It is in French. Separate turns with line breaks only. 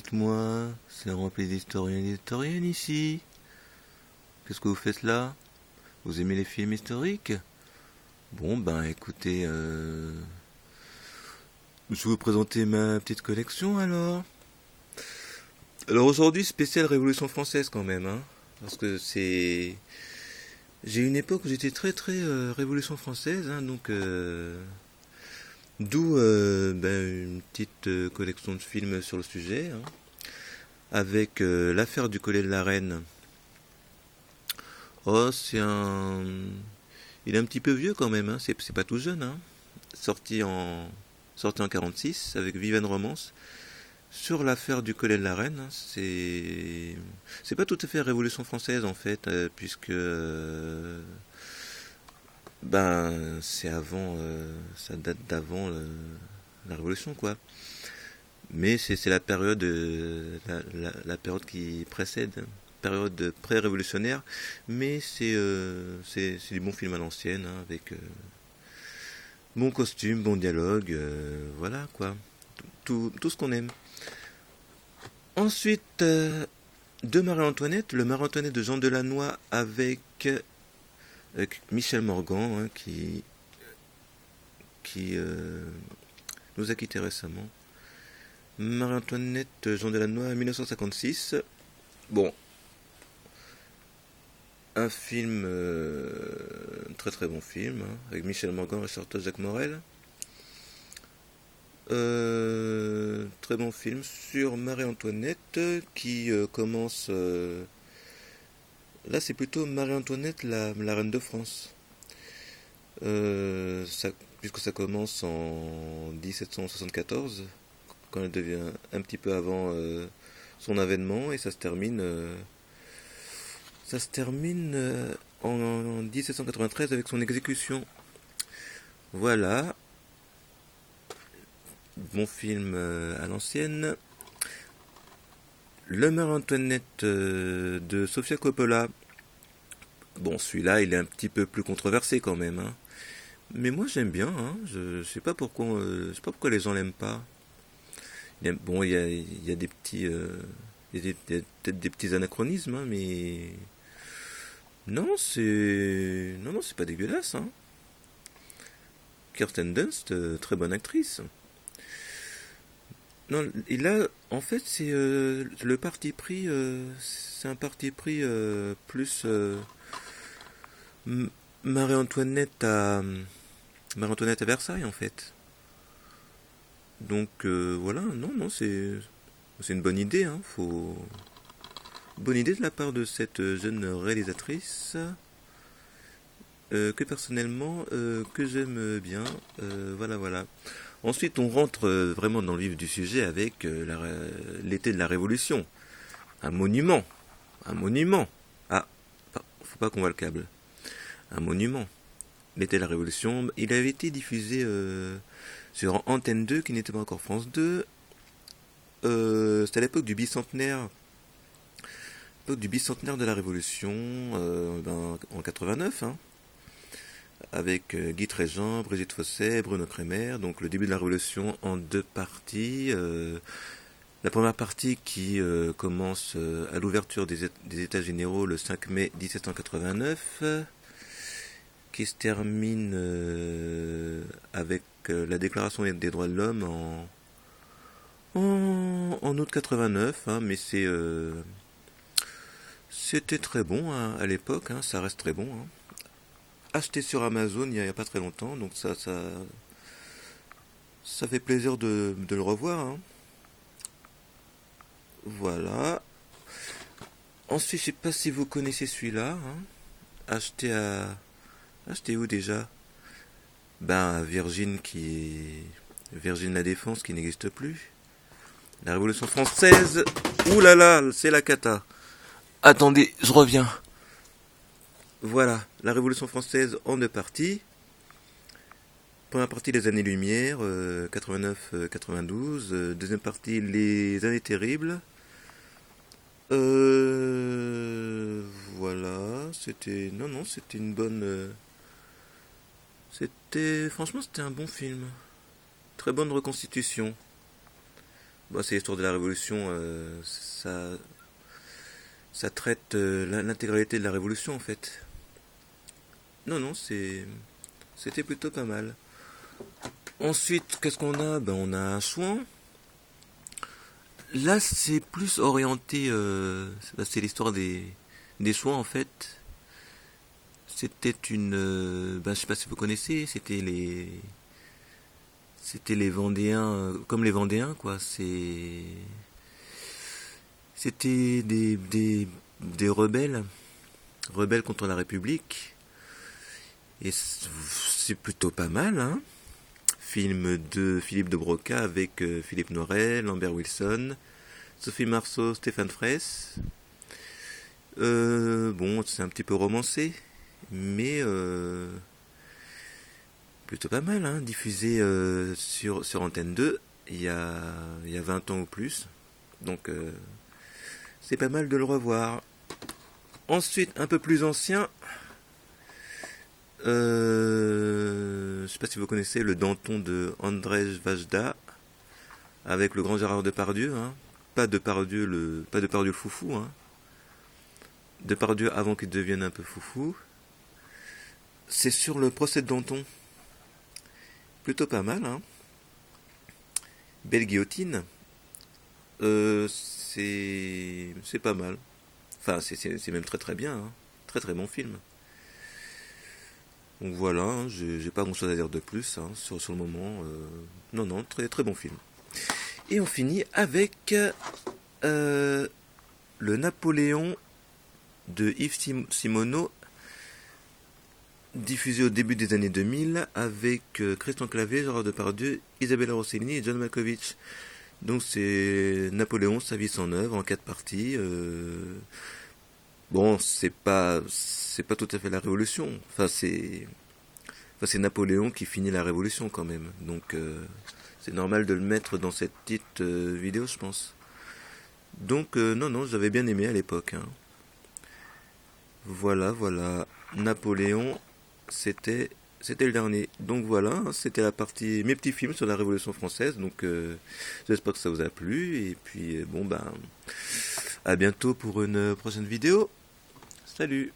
dites-moi, c'est rempli d'historiens et d'historiennes ici. Qu'est-ce que vous faites là? Vous aimez les films historiques? Bon, ben écoutez, je vais vous présenter ma petite collection alors. Alors aujourd'hui, spécial Révolution française quand même, hein. Parce que c'est... J'ai une époque où j'étais très Révolution française, hein, donc... D'où une petite collection de films sur le sujet, hein, avec l'affaire du collet de la Reine. Oh, c'est un... Il est un petit peu vieux quand même, hein, c'est pas tout jeune, hein. Sorti en 46 avec Viviane Romance. Sur l'affaire du collet de la Reine, hein, c'est pas tout à fait la Révolution française en fait, puisque c'est avant, ça date d'avant la Révolution quoi. Mais c'est la période, la période qui précède, période pré-révolutionnaire. Mais c'est du bon film à l'ancienne, hein, avec bon costume, bon dialogue, voilà quoi, tout ce qu'on aime. Ensuite, de Marie-Antoinette, le Marie-Antoinette de Jean Delannoy avec Michel Morgan, hein, qui nous a quittés récemment. Marie-Antoinette Jean Delannoy 1956. Bon, un film, très bon film, hein, avec Michel Morgan, Richard Todd, Jacques Morel. Très bon film sur Marie-Antoinette qui commence... là c'est plutôt Marie-Antoinette, la reine de France. Puisque ça commence en 1774, quand elle devient un petit peu avant son avènement, et ça se termine en 1793 avec son exécution. Voilà, bon film à l'ancienne. Le Marie-Antoinette de Sofia Coppola. Bon, celui-là, il est un petit peu plus controversé quand même, hein. Mais moi, j'aime bien, hein. Je sais pas pourquoi, je sais pas pourquoi les gens l'aiment pas. Bon, il y a des petits, il y a peut-être des petits anachronismes, hein, mais non, c'est pas dégueulasse, hein. Kirsten Dunst, très bonne actrice. Non, et là, en fait, c'est le parti pris, c'est un parti pris plus M- Marie-Antoinette à Marie-Antoinette à Versailles, en fait. Donc voilà, non, c'est une bonne idée, hein. Bonne idée de la part de cette jeune réalisatrice que personnellement que j'aime bien. Voilà. Ensuite, on rentre vraiment dans le vif du sujet avec l'été de la Révolution. Un monument. Un monument. Ah, faut pas qu'on voit le câble. Un monument. L'été de la Révolution, il avait été diffusé sur Antenne 2, qui n'était pas encore France 2. C'était à l'époque du bicentenaire. Du bicentenaire de la Révolution, en 89, hein, avec Guy Tréjean, Brigitte Fossé, Bruno Kremer, donc le début de la Révolution en deux parties. La première partie qui commence à l'ouverture des États généraux le 5 mai 1789, qui se termine avec la Déclaration des droits de l'homme en août 89, hein, mais c'était très bon, hein, à l'époque, hein, ça reste très bon, hein. Acheté sur Amazon il y a pas très longtemps, donc ça fait plaisir de le revoir, hein. Voilà. Ensuite, je sais pas si vous connaissez celui-là, hein. Acheté où déjà? À Virgin La Défense qui n'existe plus. La Révolution française. Ouh là là, c'est la cata. Attendez, je reviens. Voilà, la Révolution française en deux parties. Première partie, les années-lumière, 89-92. Deuxième partie, les années terribles. Voilà, c'était... Non, c'était une bonne... Franchement, c'était un bon film. Très bonne reconstitution. Bon, c'est l'histoire de la Révolution, ça traite l'intégralité de la Révolution en fait. Non, non, c'était plutôt pas mal. Ensuite, qu'est-ce qu'on a? Ben, on a Chouan. Là, c'est plus orienté. C'est l'histoire des Chouans en fait. C'était une. Ben, je sais pas si vous connaissez. C'était les Vendéens, comme les Vendéens quoi. C'était des rebelles contre la République. Et c'est plutôt pas mal, hein. Film de Philippe de Broca avec Philippe Noiret, Lambert Wilson, Sophie Marceau, Stéphane Fraisse. Bon, c'est un petit peu romancé, mais plutôt pas mal, hein. Diffusé sur Antenne 2 il y a 20 ans ou plus. Donc c'est pas mal de le revoir. Ensuite, un peu plus ancien, je sais pas si vous connaissez le Danton de Andrzej Wajda avec le grand Gérard Depardieu, hein. Pas Depardieu le foufou, hein. Depardieu avant qu'il devienne un peu foufou. C'est sur le procès de Danton. Plutôt pas mal, hein. Belle guillotine. C'est pas mal. Enfin, c'est même très très bien, hein. Très très bon film. Donc voilà, hein, j'ai pas grand chose à dire de plus hein, sur le moment. Non, non, très très bon film. Et on finit avec le Napoléon de Yves Simoneau, diffusé au début des années 2000 avec Christian Clavier, Gérard Depardieu, Isabella Rossellini et John Malkovich. Donc c'est Napoléon, sa vie, son œuvre en 4 parties. Bon, c'est pas tout à fait la Révolution. C'est Napoléon qui finit la Révolution quand même. Donc c'est normal de le mettre dans cette petite vidéo, je pense. Donc non, non, j'avais bien aimé à l'époque, hein. Voilà, voilà. Napoléon, c'était le dernier. Donc voilà, hein, c'était la partie mes petits films sur la Révolution française. Donc j'espère que ça vous a plu. Et puis bon ben à bientôt pour une prochaine vidéo. Salut!